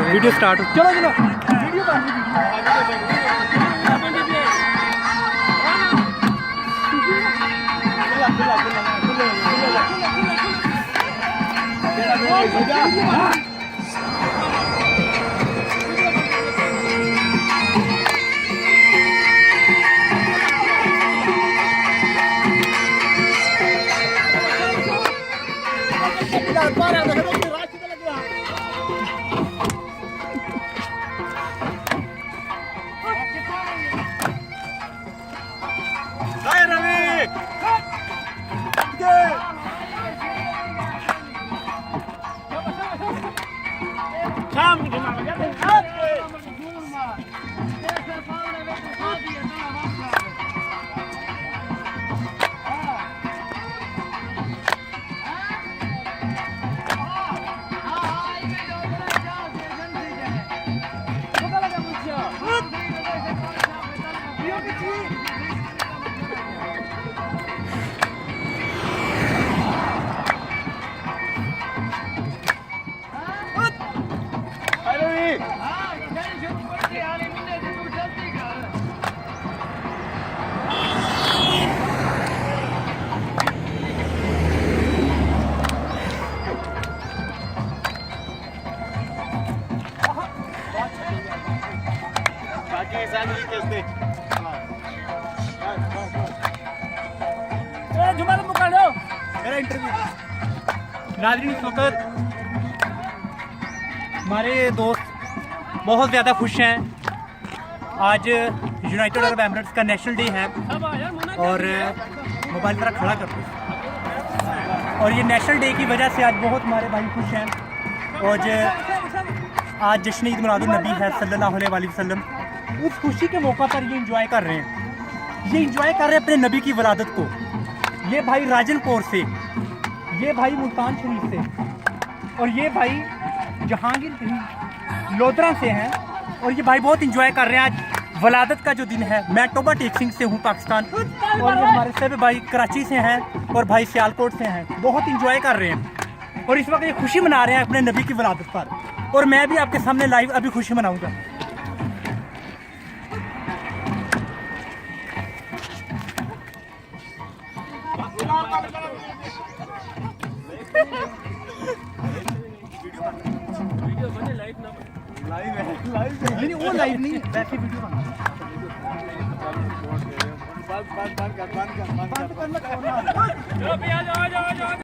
Video start हो। चलो चलो वीडियो नाज़रीन, इस वक्त हमारे दोस्त बहुत ज़्यादा खुश हैं। आज यूनाइटेड अरब एमिरेट्स का नेशनल डे है और मोबाइल पर खड़ा करते हैं और ये नेशनल डे की वजह से आज बहुत हमारे भाई खुश हैं। और आज जश्न ईद मिलादुन्नबी है सल्लल्लाहु अलैहि वसल्लम। उस खुशी के मौका पर ये इंजॉय कर रहे हैं, ये इंजॉय कर रहे हैं अपने नबी की वलादत को। ये भाई राजनपुर से, ये भाई मुल्तान शरीफ से और ये भाई जहांगीर लोधरा से हैं। और ये भाई बहुत इंजॉय कर रहे हैं आज वलादत का जो दिन है। मैं टोबा टेक सिंह से हूँ पाकिस्तान और ये हमारे सभी भाई कराची से हैं और भाई सियालकोट से हैं। बहुत इंजॉय कर रहे हैं और इस वक्त ये खुशी मना रहे हैं अपने नबी की वलादत पर। और मैं भी आपके सामने लाइव अभी खुशी मनाऊंगा। लाइव वो लाइव नहीं, वैसे वीडियो बंद कर